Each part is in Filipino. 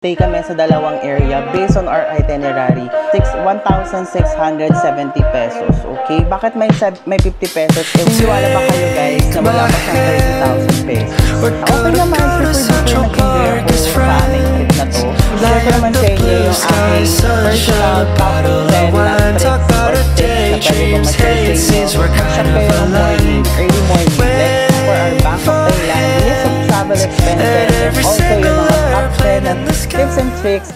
stay kami sa dalawang area based on our itinerary. 1,670 pesos. Okay? Bakit may 50 pesos? Wala ba kayo guys na wala pa siyang 30,000 pesos? Okay naman, super duper naging rare sa aming trip na to. Share ko naman sa inyo yung aking personal top 10 na tricks or tips na pwede ko ma-share sa inyo. Siyempre yung early morning, like for our Bangkok, Thailand, list of travel expenses, and also yung mga top 10 na tips and tricks.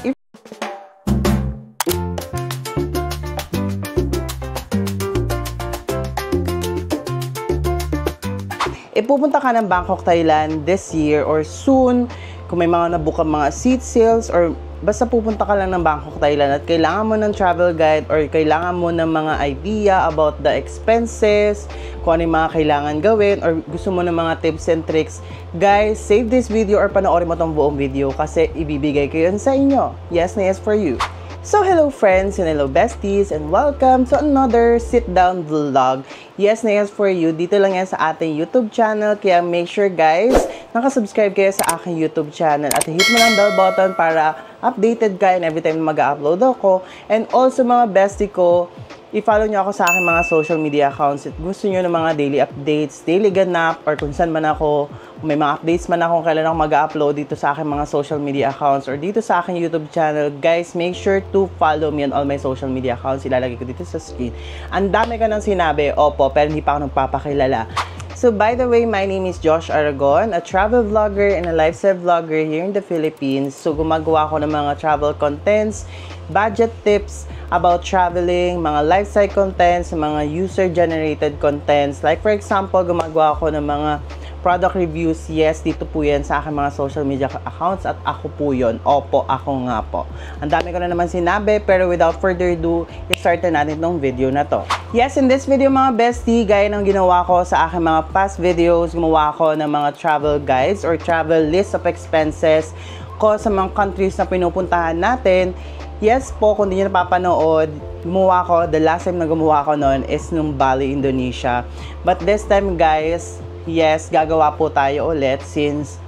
Pupunta ka ng Bangkok, Thailand this year or soon, kung may mga nabook ang mga seat sales or basta pupunta ka lang ng Bangkok, Thailand at kailangan mo ng travel guide or kailangan mo ng mga idea about the expenses, kung ano yung mga kailangan gawin or gusto mo ng mga tips and tricks, guys, save this video or panoorin mo tong buong video kasi ibibigay ko yun sa inyo. Yes na yes for you. So, hello friends and hello besties and welcome to another sit-down vlog. Yes na yes for you. Dito lang yan sa ating YouTube channel. Kaya make sure guys, nakasubscribe kayo sa aking YouTube channel at hit mo lang bell button para updated ka and every time mag-upload ako. And also mga bestie ko, i-follow nyo ako sa aking mga social media accounts. If gusto nyo ng mga daily updates, daily ganap, or kung saan man ako, may mga updates man ako, kailan ako mag-upload dito sa aking mga social media accounts or dito sa aking YouTube channel, guys, make sure to follow me on all my social media accounts. Ilalagay ko dito sa screen. Ang dami ka nang sinabi, opo, pero hindi pa ako nagpapakilala. So, by the way, my name is Josh Aragon, a travel vlogger and a lifestyle vlogger here in the Philippines. So, gumagawa ako ng mga travel contents, budget tips about traveling, mga lifestyle contents, mga user-generated contents. Like, for example, gumagawa ako ng mga product reviews. Yes, dito po yan sa aking mga social media accounts at ako po yun. Opo, ako nga po. Ang dami ko na naman sinabi, pero without further ado, i-start na natin itong video na to. Yes, in this video mga bestie, gaya ng ginawa ko sa aking mga past videos, gumawa ko ng mga travel guides or travel list of expenses ko sa mga countries na pinupuntahan natin. Yes po, kung hindi nyo napapanood, gumawa ko, the last time na gumawa ko noon is nung Bali, Indonesia. But this time guys, yes, gagawa po tayo ulit since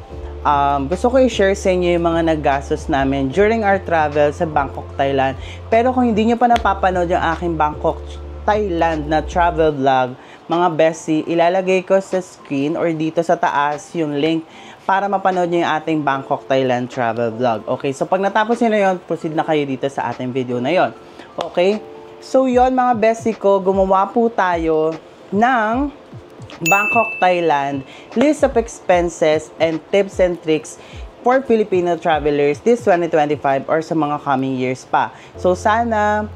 gusto ko i-share sa inyo yung mga naggastos namin during our travel sa Bangkok, Thailand. Pero kung hindi nyo pa napapanood yung aking Bangkok, Thailand na travel vlog, mga bestie, ilalagay ko sa screen or dito sa taas yung link para mapanood nyo yung ating Bangkok, Thailand travel vlog. Okay, so pag natapos nyo na yun, proceed na kayo dito sa ating video na yon. Okay, so yon mga bestie ko, gumawa po tayo ng Bangkok, Thailand list of expenses and tips and tricks for Filipino travelers this 2025 or sa mga coming years pa. So sana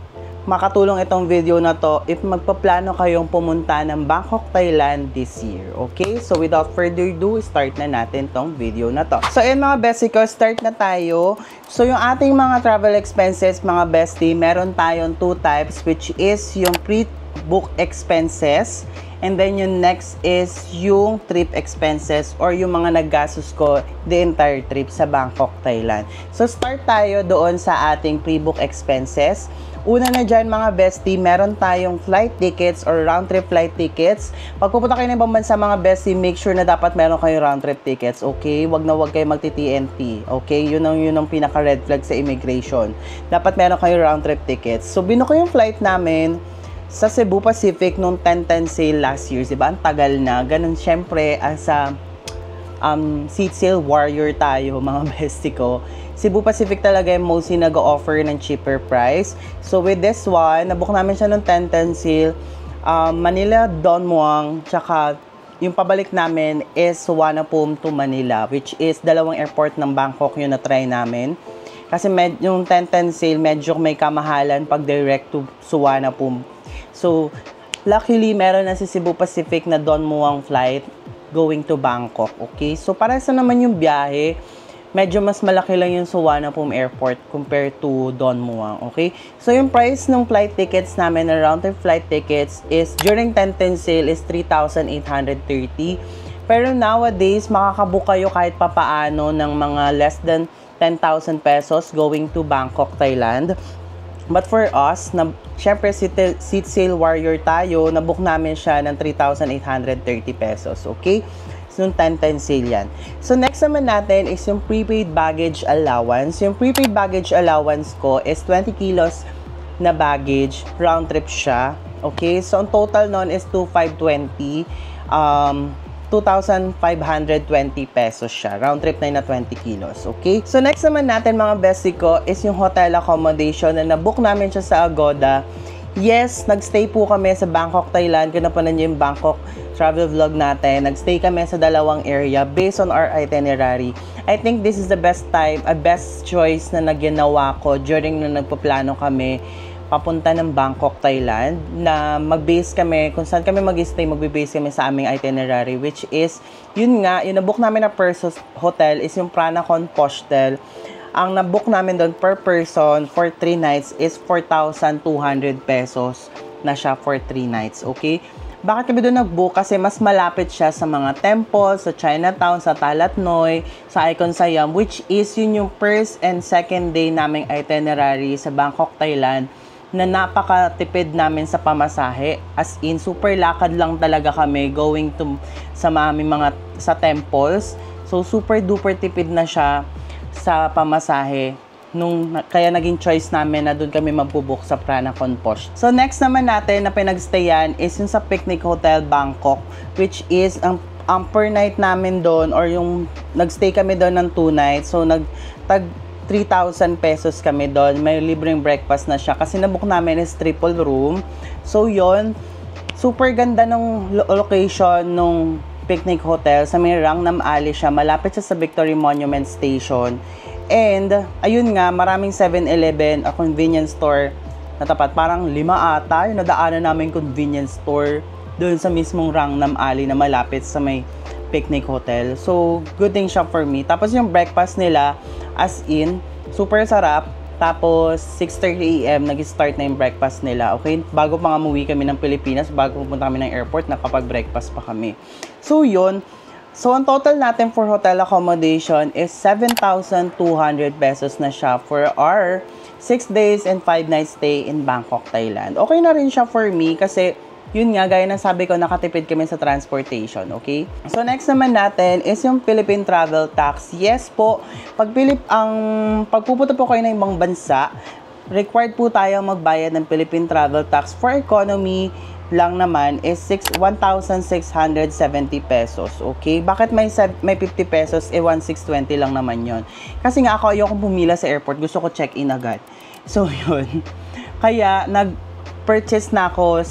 makatulong itong video na to if magpaplano kayong pumunta ng Bangkok, Thailand this year. Okay? So without further ado, start na natin tong video na to. So ayun mga bestie ko, start na tayo. So yung ating mga travel expenses mga bestie, meron tayong two types which is yung pre-book expenses and then yung next is yung trip expenses or yung mga naggastos ko the entire trip sa Bangkok, Thailand. So start tayo doon sa ating pre-book expenses. Una na dyan mga bestie, meron tayong flight tickets or round trip flight tickets. Pag pupunta kayo ng ibang bansa mga bestie, make sure na dapat meron kayong round trip tickets, okay? Wag na wag kayo magti-TNT, okay? Yun ang pinaka red flag sa immigration. Dapat meron kayong round trip tickets. So binuko yung flight namin sa Cebu Pacific nung 10/10 sale last year, diba? Ang tagal na. Ganun syempre as a seat sale warrior tayo mga bestie ko. Cebu Pacific talaga yung mostly nag-offer ng cheaper price. So with this one, nabook namin siya nung 10/10 sale. Manila, Don Muang, tsaka yung pabalik namin is Suvarnabhumi to Manila, which is dalawang airport ng Bangkok yung na-try namin. Kasi yung 10/10 sale, medyo may kamahalan pag direct to Suvarnabhumi. So, luckily, meron na si Cebu Pacific na Don Muang flight going to Bangkok, okay? So, para sa naman yung biyahe, medyo mas malaki lang yung Suvarnabhumi Airport compared to Don Muang, okay? So, yung price ng flight tickets namin, na round-trip flight tickets, is during 10/10 sale is 3,830. Pero nowadays, makakabook kayo kahit papaano ng mga less than 10,000 pesos going to Bangkok, Thailand. But for us, syempre seat sale warrior tayo, nabook namin siya ng 3,830 pesos, okay? Nung 10-10 sale yan. So, next naman natin is yung prepaid baggage allowance. Yung prepaid baggage allowance ko is 20 kilos na baggage. Round trip siya. Okay? So, ang total nun is 2,520. 2,520 pesos siya. Round trip na yun na 20 kilos. Okay? So, next naman natin mga bestie ko is yung hotel accommodation na nabook namin siya sa Agoda. Yes, nagstay po kami sa Bangkok, Thailand. Kung napanood niyo yung Bangkok travel vlog natin, nagstay kami sa dalawang area based on our itinerary. I think this is the best time, a best choice na naginawa ko during na nagpaplano kami papunta ng Bangkok, Thailand, na mag-base kami, kung saan kami mag-stay, mag-base kami sa aming itinerary, which is, yun nga, yung nabook namin na hotel is yung Pranacon Postel. Ang nabook namin doon per person for 3 nights is 4,200 pesos na siya for 3 nights, okay? Bakit kami doon nag-book? Kasi mas malapit siya sa mga temples, sa Chinatown, sa Talat Noi, sa Icon Siam, which is yun yung first and second day naming itinerary sa Bangkok, Thailand, na napakatipid namin sa pamasahe. As in, super lakad lang talaga kami going to sa mga sa temples. So, super duper tipid na siya sa pamasahe. Kaya naging choice namin na doon kami magbubook sa Pranacon Posh. So, next naman natin na pinagstayan is yung sa Picnic Hotel Bangkok, which is ang per night namin doon, or yung nagstay kami doon ng 2 nights. So, tag 3,000 pesos kami doon. May libreng breakfast na siya. Kasi nabook namin is triple room. So, yon, super ganda ng location nung Picnic Hotel. Sa may Rangnam Alley siya. Malapit siya sa Victory Monument Station. And, ayun nga, maraming 7-Eleven, a convenience store na tapat. Parang 5 ata yung nadaanan namin convenience store doon sa mismong Rangnam Alley na malapit sa may Picnic Hotel. So, good thing siya for me. Tapos yung breakfast nila, as in, super sarap. Tapos, 6:30 AM, nag-start na yung breakfast nila. Okay? Bago pa nga umuwi kami ng Pilipinas, bago pupunta kami ng airport, nakapag-breakfast pa kami. So, yun. So, ang total natin for hotel accommodation is 7,200 pesos na siya for our 6 days and 5 nights stay in Bangkok, Thailand. Okay na rin siya for me kasi yun nga, gaya ng sabi ko, nakatipid kami sa transportation, okay? So, next naman natin is yung Philippine Travel Tax. Yes po, pagpupunta po kayo ng ibang bansa, required po tayo magbayad ng Philippine Travel Tax. For economy lang naman is 1,670 pesos, okay? Bakit may 50 pesos, 1,620 lang naman yon. Kasi nga ako, ayokong pumila sa airport, gusto ko check-in agad. So, yun. Kaya, purchase na ako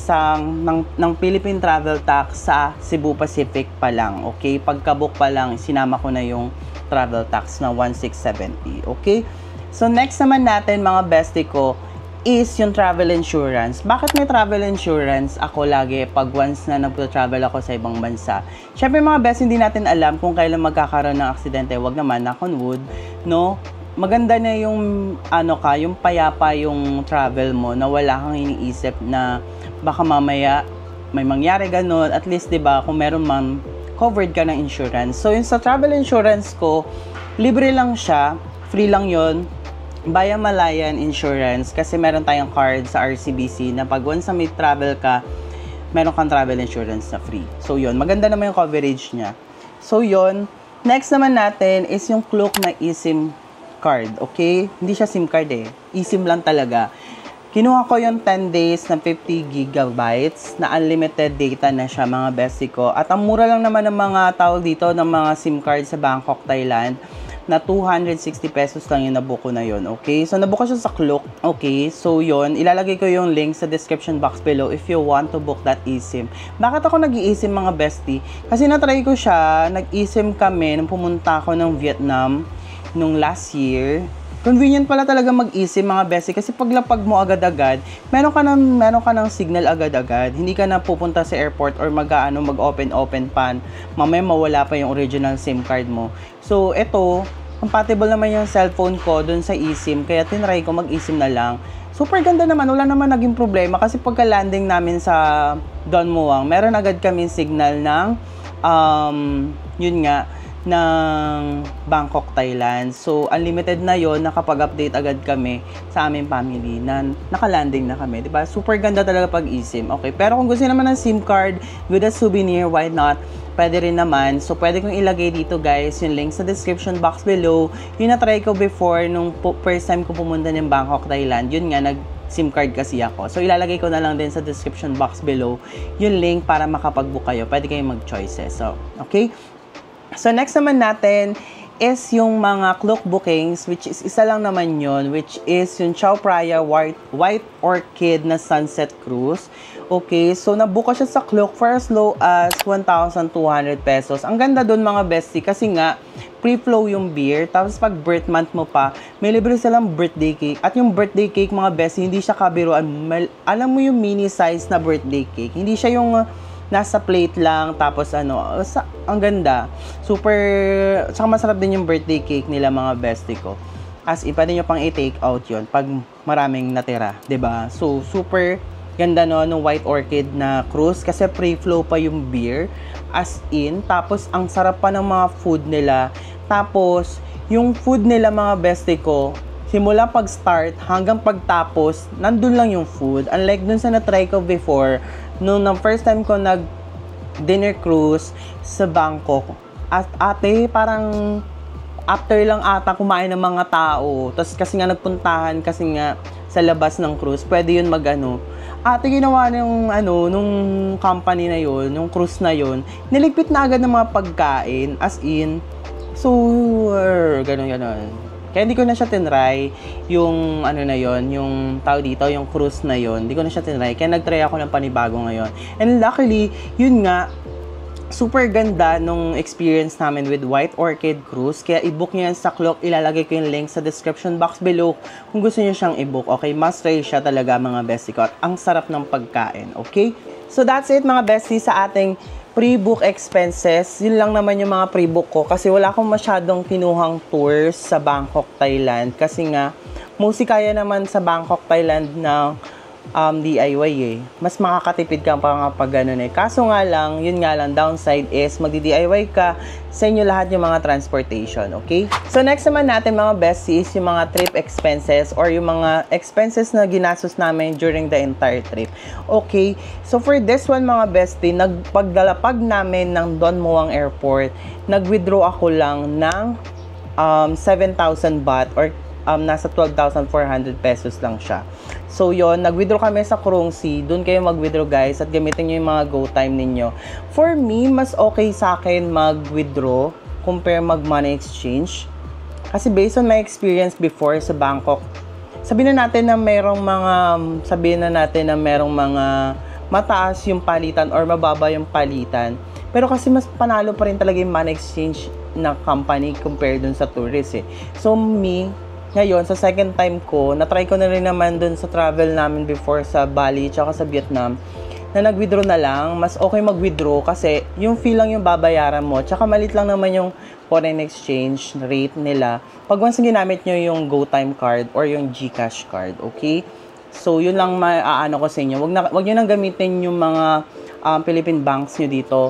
ng Philippine Travel Tax sa Cebu Pacific pa lang, okay? Pagka-book pa lang, sinama ko na yung travel tax na 1,670, okay? So, next naman natin, mga bestie ko, is yung travel insurance. Bakit may travel insurance ako lagi pag once na nagpo-travel ako sa ibang bansa? Syempre, mga bestie, hindi natin alam kung kailan magkakaroon ng aksidente. Wag naman, knock on wood, no? Maganda na yung yung payapa yung travel mo, na wala kang iniisip na baka mamaya may mangyari ganun. At least, 'di ba, kung meron man, covered ka ng insurance. So, yung sa travel insurance ko, libre lang siya, free lang 'yon. Via Malayan Insurance, kasi meron tayong card sa RCBC na pag once na may travel ka, meron kang travel insurance na free. So, 'yon, maganda naman yung coverage niya. So, 'yon. Next naman natin is yung Klook na eSIM card, okay? Hindi siya SIM card eh. eSIM lang talaga. Kinuha ko yung 10 days na 50 gigabytes na unlimited data na siya, mga bestie ko. At ang mura lang naman ng mga tawag dito ng mga SIM card sa Bangkok, Thailand, na 260 pesos lang yung nabuko na yun, okay? So, nabuko siya sa Klook, okay? So, yun, ilalagay ko yung link sa description box below if you want to book that eSIM. Bakit ako nag-eSIM, mga bestie? Kasi natry ko siya, nag-eSIM kami nung pumunta ako ng Vietnam nung last year. Convenient pala talaga mag-eSIM, mga bestie, kasi paglapag mo agad-agad, meron ka ng signal agad-agad. Hindi ka na pupunta sa airport or mag-open pan. Mamaya mawala pa yung original SIM card mo. So, ito, compatible naman yung cellphone ko dun sa eSIM, kaya tinry ko mag-eSIM na lang. Super ganda naman, wala naman naging problema kasi pagka-landing namin sa Don Muang, meron agad kami signal ng, yun nga, ng Bangkok, Thailand. So, unlimited na yon, nakapag-update agad kami sa aming family na nakalanding na kami. Diba? Super ganda talaga pag eSIM. Okay, pero kung gusto naman ng SIM card with a souvenir, why not? Pwede rin naman. So, pwede kong ilagay dito guys, yung link sa description box below. Yung na-try ko before, nung first time ko pumunta ng Bangkok, Thailand. Yun nga, SIM card kasi ako. So, ilalagay ko na lang din sa description box below yung link para makapag-book kayo. Pwede kayong mag-choices. So, okay? So, next naman natin is yung mga Klook bookings, which is isa lang naman yun, which is yung Chao Phraya White Orchid na Sunset Cruise. Okay, so nabook ko siya sa Klook for as low as 1,200 pesos. Ang ganda dun mga bestie kasi nga, pre-flow yung beer, tapos pag birth month mo pa, may libre silang birthday cake. At yung birthday cake mga bestie, hindi siya kabiruan. Alam mo yung mini size na birthday cake, hindi siya yung nasa plate lang, tapos ang ganda. Super, saka masarap din yung birthday cake nila mga bestie ko. As in, pwede nyo pang i-take out yon pag maraming natira, 'di ba? So, super ganda no, nung White Orchid na cruise, kasi pre-flow pa yung beer. As in, tapos ang sarap pa ng mga food nila. Tapos, yung food nila mga bestie ko, simula pag-start hanggang pagtapos, nandun lang yung food. Unlike dun sa na-try ko before, nung first time ko nag-dinner cruise sa Bangkok, at ate, parang after lang ata kumain ng mga tao. Tapos kasi nga nagpuntahan, kasi nga sa labas ng cruise, pwede yun ate, ginawa nung company na yun, yung cruise na yun, niligpit na agad ng mga pagkain, as in, so, ganun. Kaya hindi ko na siya tinry yung na yon, yung tao dito, yung cruise na yon. Hindi ko na siya tinry. Kaya nagtry ako ng panibago ngayon. And luckily, yun nga, super ganda nung experience namin with White Orchid Cruise. Kaya i-book nyo yan sa Klook. Ilalagay ko yung link sa description box below kung gusto nyo siyang i-book. Okay, must try siya talaga mga bestie ko. At ang sarap ng pagkain. Okay? So that's it mga bestie sa ating pre-book expenses. Yun lang naman yung mga pre-book ko kasi wala akong masyadong kinuhang tours sa Bangkok, Thailand. Kasi nga, mostly kaya naman sa Bangkok, Thailand na DIY eh. Mas makakatipid ka pa nga pag ganun eh. Kaso nga lang, yun nga lang, downside is magdi-DIY ka sa inyo lahat yung mga transportation, okay? So next naman natin mga besties, yung mga trip expenses or yung mga expenses na ginastos namin during the entire trip. Okay, so for this one mga bestie, pagdalapag namin ng Don Muang Airport, nag-withdraw ako lang ng 7,000 baht or nasa 12,400 pesos lang siya. So yon, nag-withdraw kami sa Krungsi. Doon kayo mag-withdraw guys at gamitin nyo yung mga go time ninyo. For me, mas okay sa akin mag-withdraw compare mag-money exchange. Kasi based on my experience before sa Bangkok, sabihin na natin na merong mga mataas yung palitan or mababa yung palitan. Pero kasi mas panalo pa rin talaga yung money exchange na company compared dun sa tourist eh. So me, ngayon, sa second time ko, na-try ko na rin naman dun sa travel namin before sa Bali tsaka sa Vietnam, na nag-withdraw na lang. Mas okay mag-withdraw kasi yung fee lang yung babayaran mo. Tsaka malit lang naman yung foreign exchange rate nila. Pag once ginamit nyo yung GoTime card or yung GCash card, okay? So, yun lang maaano ko sa inyo. Wag nyo nang gamitin yung mga Philippine banks nyo dito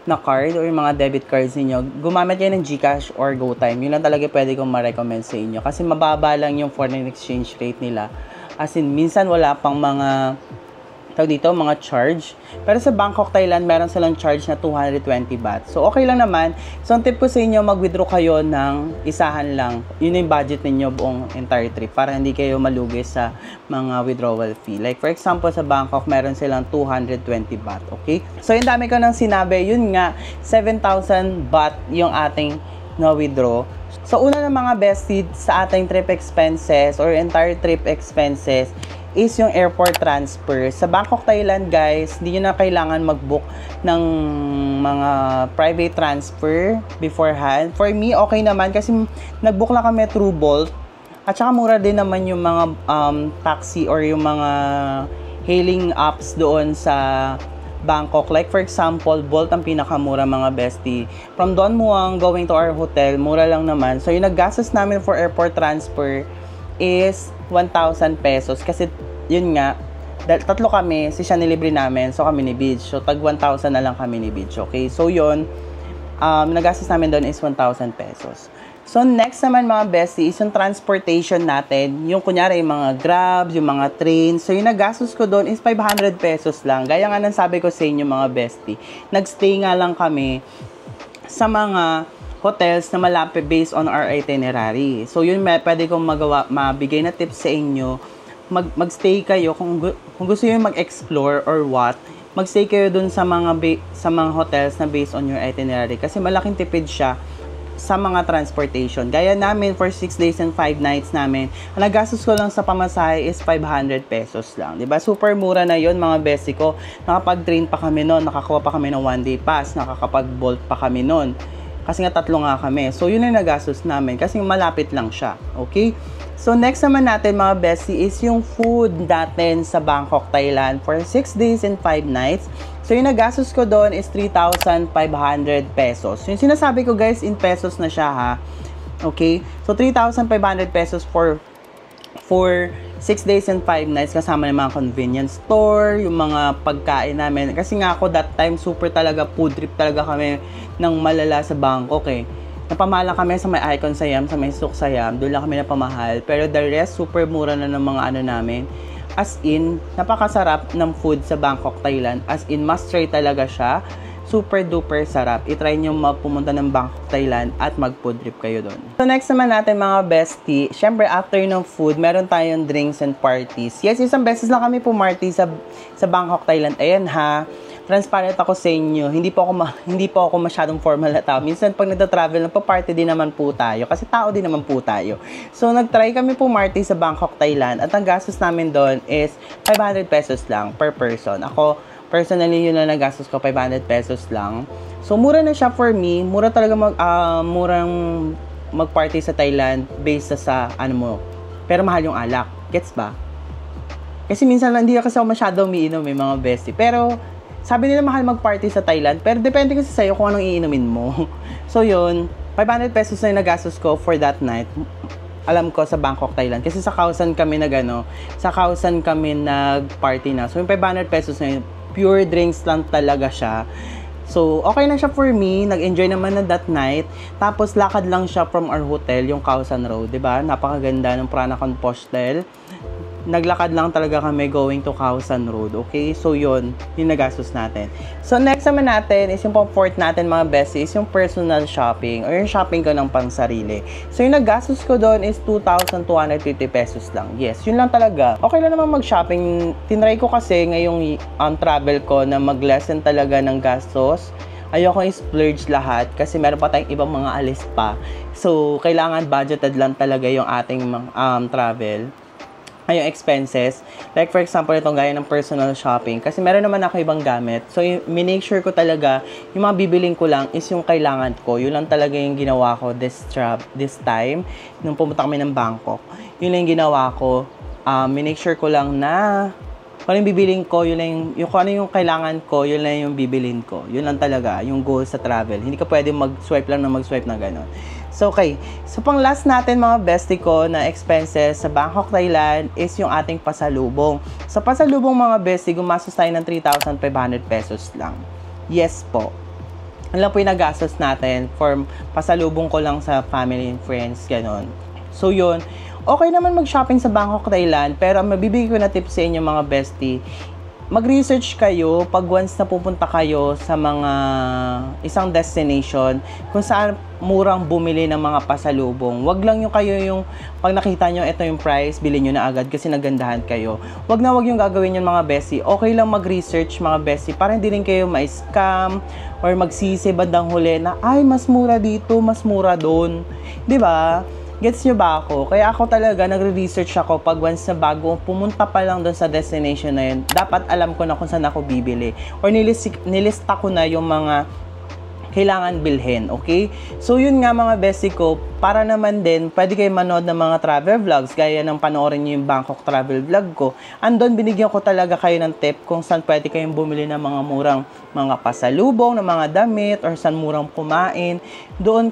na card or yung mga debit cards niyo, gumamit kayo ng GCash or GoTime. Yun lang talaga pwede kong ma-recommend sa inyo. Kasi mababa lang yung foreign exchange rate nila. As in, minsan wala pang mga charge. Pero sa Bangkok, Thailand, meron silang charge na 220 baht. So, okay lang naman. So, ang tip ko sa inyo, mag-withdraw kayo ng isahan lang. Yun yung budget ninyo buong entire trip para hindi kayo malugi sa mga withdrawal fee. Like, for example, sa Bangkok, meron silang 220 baht. Okay? So, yung dami ko nang sinabi, yun nga, 7,000 baht yung ating na-withdraw. So, una ng mga besties sa ating trip expenses or entire trip expenses is yung airport transfer. Sa Bangkok, Thailand, guys, hindi nyo na kailangan mag-book ng mga private transfer beforehand. For me, okay naman kasi nag-book lang kami through Bolt. At saka mura din naman yung mga taxi or yung mga hailing apps doon sa Bangkok. Like for example, Bolt ang pinakamura mga bestie. From Don Muang going to our hotel, mura lang naman. So yung naggastos namin for airport transfer is 1,000 pesos. Kasi yun nga, tatlo kami, si siya nilibre namin, so kami ni Beach. So tag 1,000 na lang kami ni Beach. Okay, so yun, nagastos namin doon is 1,000 pesos. So, next naman mga bestie is yung transportation natin. Yung kunyari, yung mga grabs, yung mga trains. So, yung nagastos ko doon is 500 pesos lang. Gaya nga nang sabi ko sa inyo mga bestie. Nagstay nga lang kami sa mga hotels na malapit based on our itinerary. So, yun pwede kong mabigay na tips sa inyo. Magstay kayo kung gusto nyo mag-explore or what. Magstay kayo dun sa mga hotels na based on your itinerary. Kasi malaking tipid siya sa mga transportation. Gaya namin, for 6 days and 5 nights namin, ang nagastos ko lang sa pamasahe is 500 pesos lang. Diba? Super mura na yon mga besti ko. Nakapag-train pa kami noon, nakakuha pa kami ng 1-day pass, nakakapag-bolt pa kami noon. Kasi nga 3 nga kami. So, yun ang nagastos namin kasi malapit lang siya. Okay? So, next naman natin mga bestie is yung food natin sa Bangkok, Thailand for 6 days and 5 nights. So, yung nagastos ko doon is 3,500 pesos. Yung sinasabi ko guys, in pesos na siya ha. Okay? So, 3,500 pesos for 6 days and 5 nights kasama ng mga convenience store, yung mga pagkain namin. Kasi nga ako that time, super talaga, food trip talaga kami ng malala sa Bangkok eh. Napamahal kami sa may Icon Siam, sa may Suk Siam, doon lang kami napamahal. Pero the rest, super mura na ng mga ano namin. As in, napakasarap ng food sa Bangkok, Thailand. As in, must try talaga siya. Super duper sarap. I-try nyo pumunta ng Bangkok, Thailand at mag-food trip kayo doon. So next naman natin mga bestie, syempre after ng food, meron tayong drinks and parties. Yes, isang beses lang kami pumarty sa Bangkok, Thailand. Ayan ha. Transparent ako sa inyo. Hindi po ako masyadong formal na tao. Minsan pag nagta-travel, nagpa-party din naman po tayo. Kasi tao din naman po tayo. So, nag-try kami pumarty sa Bangkok, Thailand. At ang gastos namin doon is 500 pesos lang per person. Ako, personally, yun na nagastos ko, 500 pesos lang. So, mura na siya for me. Mura talaga murang mag-party sa Thailand based sa ano mo. Pero mahal yung alak. Gets ba? Kasi minsan hindi kasi ako masyado umiinom, may mga bestie. Pero, sabi nila mahal mag-party sa Thailand, pero depende kasi sa'yo kung anong iinumin mo. So yun, 500 pesos na yung nagastos ko for that night. Alam ko sa Bangkok, Thailand. Kasi sa Khao San kami nag-party na. So yung 500 pesos na yun, pure drinks lang talaga siya. So, okay na siya for me. Nag-enjoy naman na that night. Tapos, lakad lang siya from our hotel, yung Khao San Road. Diba? Napakaganda ng Pranakan Postel. Naglakad lang talaga kami going to Khao San Road. Okay? So, yun. Yung nagastos natin. So, next naman natin is yung comfort natin mga besties, is yung personal shopping or yung shopping ko ng pansarili. So, yung nagastos ko doon is 2,250 pesos lang. Yes, yun lang talaga. Okay lang naman mag-shopping. Tinry ko kasi ngayong travel ko na mag-lessen talaga ng gastos. Ayoko i-splurge lahat kasi meron pa tayong ibang mga alis pa. So, kailangan budgeted lang talaga yung ating travel. Yung expenses. Like for example, itong gaya ng personal shopping. Kasi meron naman ako ibang gamit. So, minake sure ko talaga, yung mga bibiling ko lang is yung kailangan ko. Yun lang talaga yung ginawa ko this time. Nung pumunta kami ng Bangkok. Yun lang yung ginawa ko. Minake sure ko lang na kung ano yung bibiling ko, kung ano yung kailangan ko, yun lang yung bibilin ko. Yun lang talaga, yung goal sa travel. Hindi ka pwede mag-swipe lang na mag-swipe na gano'n. So, okay. So, pang last natin mga bestie ko na expenses sa Bangkok, Thailand is yung ating pasalubong. Sa pasalubong mga bestie, gumastos tayo ng 3,500 pesos lang. Yes po. Ano lang po yung nagastos natin for pasalubong ko lang sa family and friends, gano'n. So, yun. Okay naman mag-shopping sa Bangkok, Thailand, pero mabibigay ko na tips sa inyo mga bestie. Mag-research kayo pag once na pupunta kayo sa mga isang destination kung saan murang bumili ng mga pasalubong. Wag lang yung kayo yung pag nakita nyo ito yung price, bilhin nyo na agad kasi nagandahan kayo. Wag yung gagawin yung mga bestie. Okay lang mag-research mga bestie para hindi rin kayo ma-scam or magsisi bandang huli na ay mas mura dito, mas mura doon. 'Di ba? Gets nyo ba ako? Kaya ako talaga, nagre-research ako pag once na bago, pumunta pa lang doon sa destination na yun, dapat alam ko na kung saan ako bibili. Or nilista ko na yung mga kailangan bilhin, okay? So, yun nga mga bestie ko, para naman din, pwede kayo manood ng mga travel vlogs, gaya ng panoorin nyo yung Bangkok travel vlog ko. Andon, binigyan ko talaga kayo ng tip kung saan pwede kayong bumili ng mga murang mga pasalubong, ng mga damit, or saan murang kumain. Doon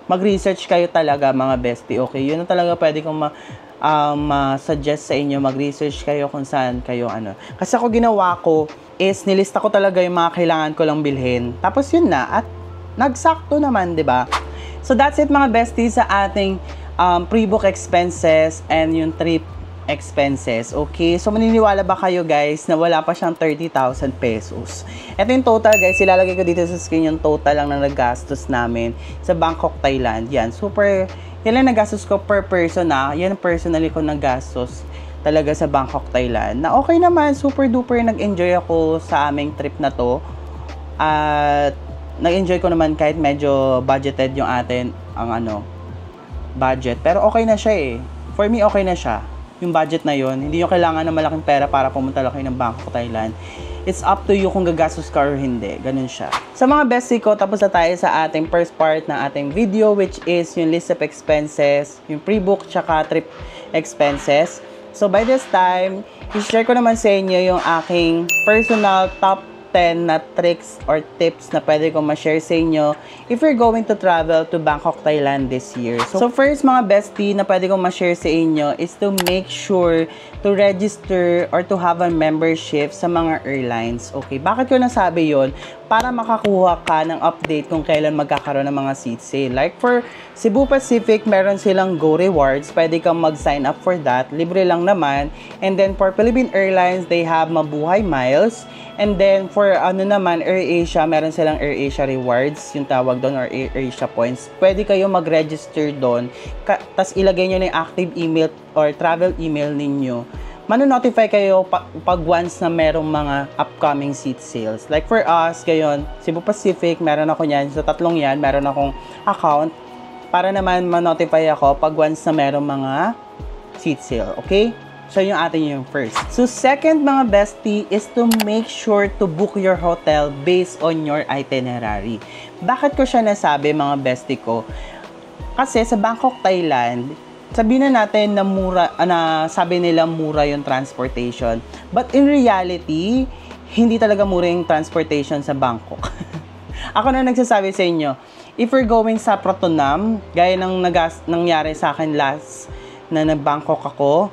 mag-research kayo talaga mga bestie, okay? Yun ang talaga pwede kong ma-suggest sa inyo, mag-research kayo kung saan kayo ano. Kasi ako ginawa ko is nilista ko talaga yung mga kailangan ko lang bilhin. Tapos yun na, at nagsakto naman, di ba? So that's it mga besties sa ating pre-book expenses and yung trip expenses. Okay, so maniniwala ba kayo guys na wala pa siyang 30,000 pesos? Ito yung total guys, ilalagay ko dito sa screen yung total lang na nagastos namin sa Bangkok, Thailand. Yan, yan lang nagastos ko per person na. Yan personally ko nagastos talaga sa Bangkok, Thailand. Na okay naman, super duper nag-enjoy ako sa aming trip na to. At nag-enjoy ko naman kahit medyo budgeted yung atin ang budget. Pero okay na siya eh. For me, okay na siya. Yung budget na yon, hindi nyo kailangan ng malaking pera para pumunta lang kayo ng Bangkok, Thailand. It's up to you kung gagastos ka or hindi. Ganun siya. Sa mga bestie ko, tapos na tayo sa ating first part ng ating video, which is yung list of expenses, yung pre-book, tsaka trip expenses. So by this time, i-share ko naman sa inyo yung aking personal top 10 na tricks or tips na pwede kong ma-share sa inyo if you're going to travel to Bangkok, Thailand this year. So first mga bestie na pwede kong ma-share sa inyo is to make sure to register or to have a membership sa mga airlines. Okay, bakit ko nasabi yon? Para makakuha ka ng update kung kailan magkakaroon ng mga seat sale. Like for Cebu Pacific, meron silang Go Rewards. Pwede kang mag-sign up for that. Libre lang naman. And then for Philippine Airlines, they have Mabuhay Miles. And then for AirAsia, meron silang AirAsia Rewards, yung tawag doon, or AirAsia Points. Pwede kayo mag-register doon. Tapos ilagay nyo na yung active email or travel email ninyo. Mano-notify kayo pag once na merong mga upcoming seat sales. Like for us, gayon, Cebu Pacific, meron ako yan. So tatlong yan, meron akong account para naman ma-notify ako pag once na merong mga seat sale. Okay? So yung atin yung first. So second mga bestie is to make sure to book your hotel based on your itinerary. Bakit ko siya nasabi mga bestie ko? Kasi sa Bangkok, Thailand, sabihin na natin na mura, sabi nila mura yung transportation. But in reality, hindi talaga mura yung transportation sa Bangkok. Ako na nagsasabi sa inyo, if you're going sa Pratunam, gaya ng nangyari sa akin last na nag-Bangkok ako,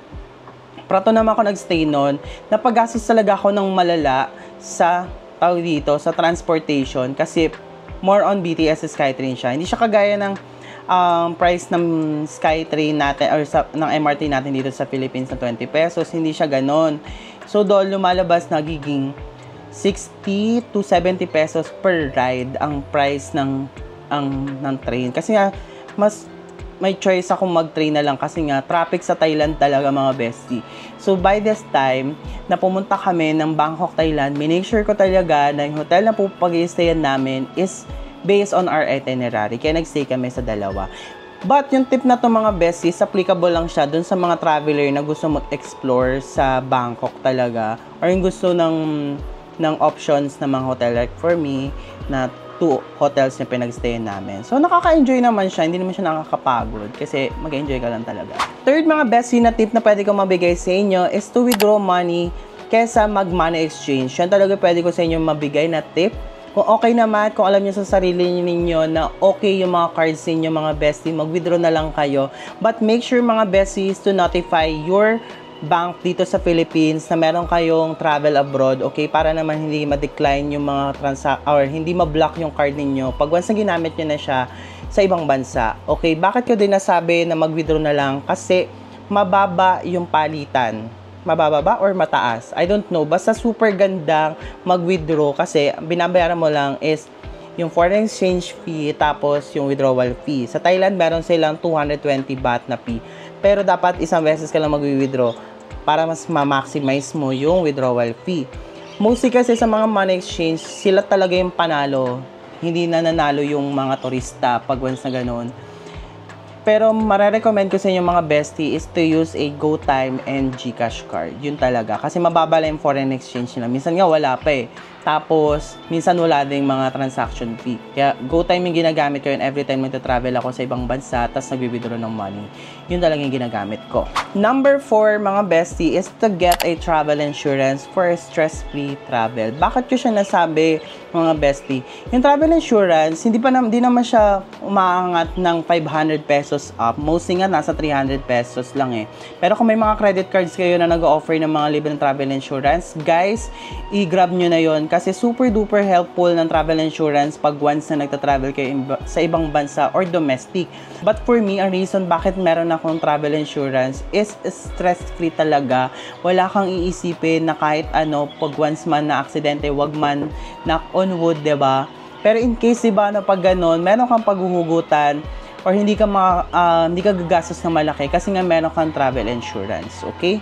Pratunam ako nagstay noon, napagastos talaga ako ng malala sa sa transportation kasi more on BTS Skytrain siya. Hindi siya kagaya ng price ng Skytrain natin or ng MRT natin dito sa Philippines na 20 pesos. Hindi siya ganon. So doon lumalabas nagiging 60 to 70 pesos per ride ang price ng train. Kasi nga mas may choice akong mag-train na lang kasi nga traffic sa Thailand talaga mga bestie. So by this time na pumunta kami ng Bangkok, Thailand, make sure ko talaga na yung hotel na pag-i-stayan namin is based on our itinerary. Kaya nag-stay kami sa dalawa. But yung tip na to mga besties, applicable lang siya dun sa mga traveler na gusto mag-explore sa Bangkok talaga. Or yung gusto ng options ng mga hotel. Like for me, na 2 hotels na pinag-stayan namin. So nakaka-enjoy naman siya. Hindi naman siya nakakapagod. Kasi mag-enjoy ka lang talaga. Third mga bestie na tip na pwede kong mabigay sa inyo is to withdraw money kesa mag-money exchange. Yan talaga pwede ko sa inyo mabigay na tip. Kung okay naman, kung alam niyo sa sarili ninyo na okay yung mga cards ninyo mga bestie, mag-withdraw na lang kayo. But make sure mga besties to notify your bank dito sa Philippines na meron kayong travel abroad, okay? Para naman hindi ma-decline yung mga or hindi ma-block yung card ninyo pag once na ginamit nyo na siya sa ibang bansa. Okay, bakit ko din nasabi na mag-withdraw na lang? Kasi mababa yung palitan. Mababa ba or mataas? I don't know. Basta super gandang mag-withdraw kasi binabayaran mo lang is yung foreign exchange fee tapos yung withdrawal fee. Sa Thailand, meron silang 220 baht na fee. Pero dapat isang beses ka lang mag-withdraw para mas ma-maximize mo yung withdrawal fee. Mostly kasi sa mga money exchange, sila talaga yung panalo. Hindi na nanalo yung mga turista pag once na ganun. Pero marirecommend ko sa inyo mga bestie is to use a GoTime and GCash card. Yun talaga. Kasi mababa lang yung foreign exchange nila. Minsan nga wala pa eh. Tapos, minsan wala din mga transaction fee. Kaya, GoTime yung ginagamit ko yun every time magta-travel ako sa ibang bansa, tapos nag-withdraw ng money. Yun talaga yung ginagamit ko. Number 4, mga bestie, is to get a travel insurance for stress-free travel. Bakit ko siya nasabi, mga bestie? Yung travel insurance, hindi naman siya umaangat ng 500 pesos up. Mostly nga, nasa 300 pesos lang eh. Pero kung may mga credit cards kayo na nag-offer ng mga libreng travel insurance, guys, i-grab nyo na yun. kasi super duper helpful ng travel insurance pag once na nagta-travel kayo sa ibang bansa or domestic. But for me, ang reason bakit meron akong travel insurance is stress-free talaga. Wala kang iisipin na kahit ano, pag once man na aksidente, wag man knock on wood, diba? Pero in case, diba, na pag ganun, meron kang paghuhugutan or hindi ka gagastos ng malaki kasi nga meron kang travel insurance, okay?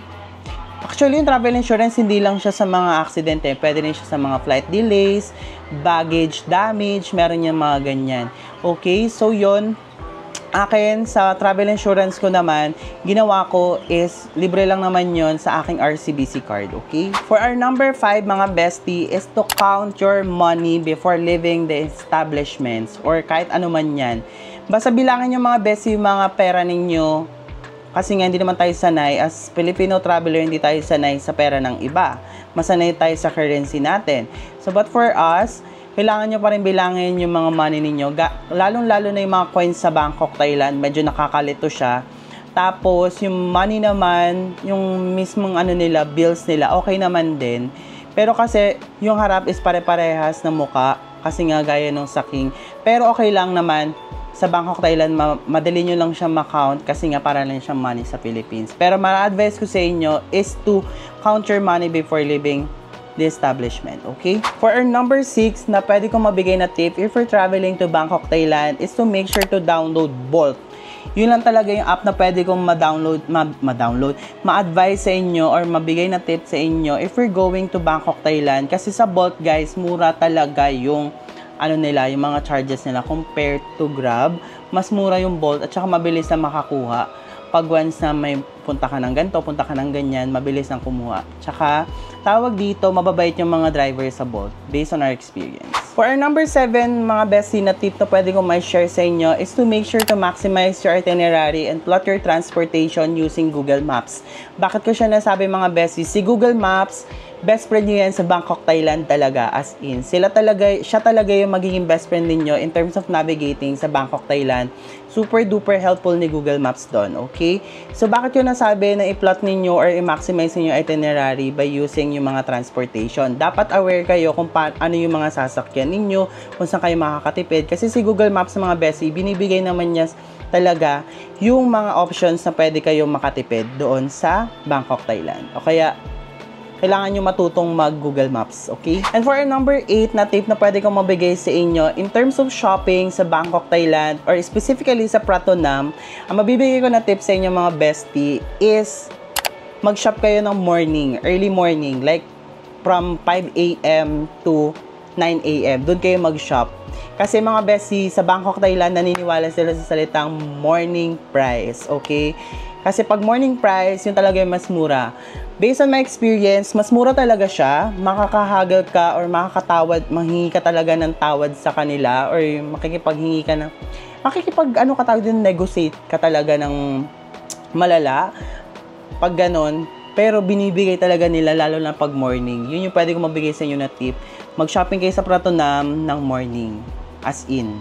Actually, yung travel insurance, hindi lang siya sa mga aksidente. Pwede rin siya sa mga flight delays, baggage damage, meron yung mga ganyan. Okay, so yun. Akin, sa travel insurance ko naman, ginawa ko is, libre lang naman yon sa aking RCBC card, okay? For our number 5, mga bestie, is to count your money before leaving the establishments or kahit ano man yan. Basta bilangin yung mga bestie, yung mga pera ninyo. Kasi nga, hindi naman tayo sanay, as Filipino traveler, hindi tayo sanay sa pera ng iba. Masanay tayo sa currency natin. So, but for us, kailangan nyo pa rin bilangin yung mga money ninyo. Lalong-lalo na yung mga coins sa Bangkok, Thailand, medyo nakakalito siya. Tapos, yung money naman, yung mismong ano nila, bills nila, okay naman din. Pero kasi, yung harap is pare-parehas na muka, kasi nga gaya ng saking. Pero okay lang naman, sa Bangkok, Thailand, madali nyo lang siya ma-count kasi nga para lang siyang money sa Philippines. Pero ma-advise ko sa inyo is to count your money before leaving the establishment, okay? For our number 6 na pwede kong mabigay na tip if you're traveling to Bangkok, Thailand is to make sure to download Bolt. Yun lang talaga yung app na pwede kong ma-advise sa inyo or mabigay na tip sa inyo if you're going to Bangkok, Thailand. Kasi sa Bolt, guys, mura talaga yung ano nila, yung mga charges nila compared to Grab. Mas mura yung Bolt at saka mabilis na makakuha. Pag once na may punta ka ng ganito, punta ka ng ganyan, mabilis nang kumuha. Tsaka, tawag dito, mababait yung mga driver sa Bolt based on our experience. For our number 7, mga bestie na tip na pwede kong ma-share sa inyo is to make sure to maximize your itinerary and plot your transportation using Google Maps. Bakit ko siya nasabi, mga bestie? Si Google Maps, best friend nyo yan sa Bangkok, Thailand talaga, as in. Siya talaga yung magiging best friend ninyo in terms of navigating sa Bangkok, Thailand. Super duper helpful ni Google Maps doon, okay? So, bakit yun nasabi na i-plot ninyo or i-maximize ninyo itinerary by using yung mga transportation? Dapat aware kayo kung ano yung mga sasakyan ninyo, kung saan kayo makakatipid. Kasi si Google Maps, mga bestie, binibigay naman niya talaga yung mga options na pwede kayong makatipid doon sa Bangkok, Thailand. O kaya, kailangan nyo matutong mag-Google Maps, okay? And for our number 8 na tip na pwede kong mabigay sa inyo, in terms of shopping sa Bangkok, Thailand, or specifically sa Pratunam, ang mabibigay ko na tip sa inyo, mga bestie, is mag-shop kayo ng morning, early morning, like from 5 a.m. to 9 a.m. Doon kayo mag-shop. Kasi mga bestie, sa Bangkok, Thailand, naniniwala sila sa salitang morning price, okay? Kasi pag morning price, yun talaga yung mas mura. Based on my experience, mas mura talaga siya. Makakahagal ka or manghingi ka talaga ng tawad sa kanila or negotiate ka talaga ng malala. Pag ganon, pero binibigay talaga nila lalo na pag morning. Yun yung pwede kong mabigay sa inyo na tip. Mag-shopping kayo sa Pratunam ng morning. As in.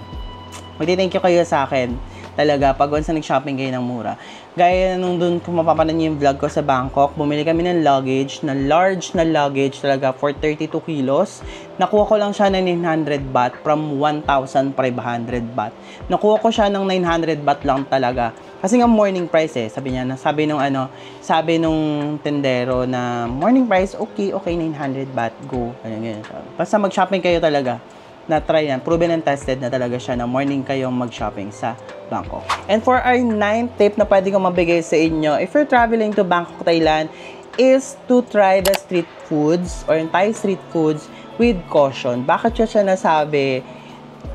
Magti-thank you kayo sa akin. Talaga, pag once na nag-shopping kayo ng mura. Gaya nung dun, kung mapapanood niyo yung vlog ko sa Bangkok, bumili kami ng luggage, na large na luggage talaga for 32 kilos. Nakuha ko lang siya ng 900 baht from 1,500 baht. Nakuha ko siya ng 900 baht lang talaga. Kasi nga morning price eh. Sabi nung tendero na morning price, okay, 900 baht, go. Ganyan. Basta mag-shopping kayo talaga. Na-try yan. Proven and tested na talaga siya na morning kayong mag-shopping sa Bangkok. And for our 9th tip na pwede kong mabigay sa inyo, if you're traveling to Bangkok, Thailand, is to try the street foods or Thai street foods with caution. Bakit siya nasabi?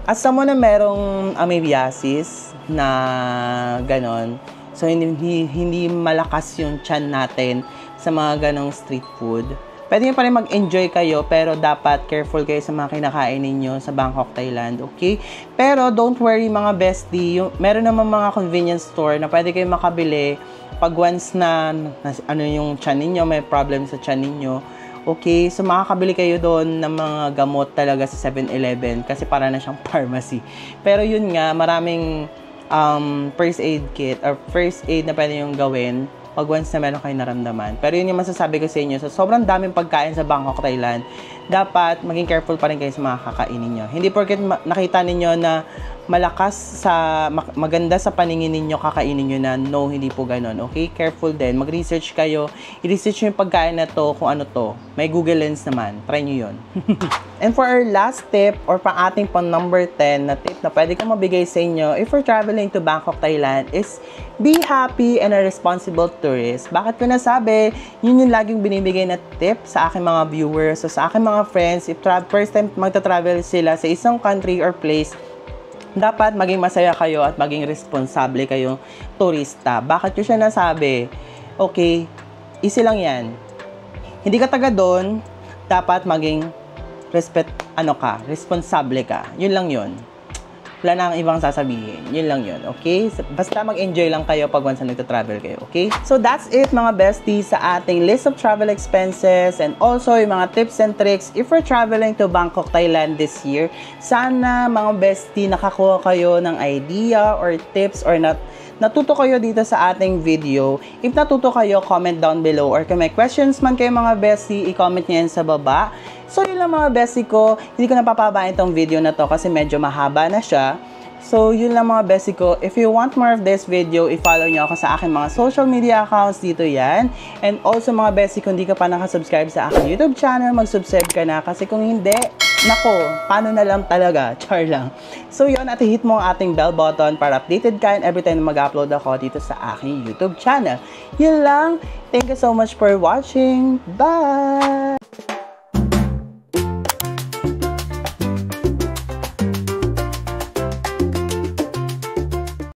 As someone na merong amoebiasis na ganon, so hindi malakas yung tiyan natin sa mga ganong street food. Pwede nyo pa rin mag-enjoy kayo, pero dapat careful kayo sa mga kinakain ninyo sa Bangkok, Thailand, okay? Pero don't worry, mga bestie, meron naman mga convenience store na pwede kayo makabili pag once na yung tiyan ninyo, may problem sa tiyan ninyo, okay? So makakabili kayo doon ng mga gamot talaga sa 7-Eleven kasi para na siyang pharmacy. Pero yun nga, maraming first aid kit or first aid na pwede yung gawin pag once na meron kayong naramdaman. Pero yun yung masasabi ko sa inyo, sa sobrang daming pagkain sa Bangkok, Thailand, dapat maging careful pa rin kayo sa mga kakainin nyo. Hindi porket nakita ninyo na malakas sa maganda sa paningin ninyo kakainin nyo na no, hindi po ganun. Okay? Careful din. Mag-research kayo. I-research nyo yung pagkain na to kung ano to. May Google Lens naman. Try nyo yun. And for our last tip or pang ating pang number 10 na tip na pwede kong mabigay sa inyo if we're traveling to Bangkok, Thailand is be happy and a responsible tourist. Bakit ko nasabi? Yun yung laging binibigay na tip sa aking mga viewers o sa aking mga friends. If first time magta-travel sila sa isang country or place, dapat maging masaya kayo at maging responsable kayong turista. Bakit ko siya nasabi? Okay, easy lang yan. Hindi ka taga doon, dapat maging responsable ka. Yun lang yun. Wala na ang ibang sasabihin. Yun lang yun, okay? Basta mag-enjoy lang kayo pag once na nagta-travel kayo, okay? So that's it mga besties sa ating list of travel expenses and also yung mga tips and tricks if we're traveling to Bangkok, Thailand this year. Sana mga bestie nakakuha kayo ng idea or tips or natuto kayo dito sa ating video. If natuto kayo, comment down below or kung may questions man kayo mga bestie, i-comment nyo yan sa baba. So yun lang mga bestie ko, hindi ko napapabain itong video na to kasi medyo mahaba na siya. So yun lang mga bestie ko, if you want more of this video, i-follow nyo ako sa aking mga social media accounts, dito yan. And also mga bestie, kung hindi ka pa nakasubscribe sa aking YouTube channel, mag-subscribe ka na kasi kung hindi, nako, paano na lang talaga, char lang. So yun, at hit mo ang ating bell button para updated ka and every time na mag-upload ako dito sa aking YouTube channel. Yun lang, thank you so much for watching, bye!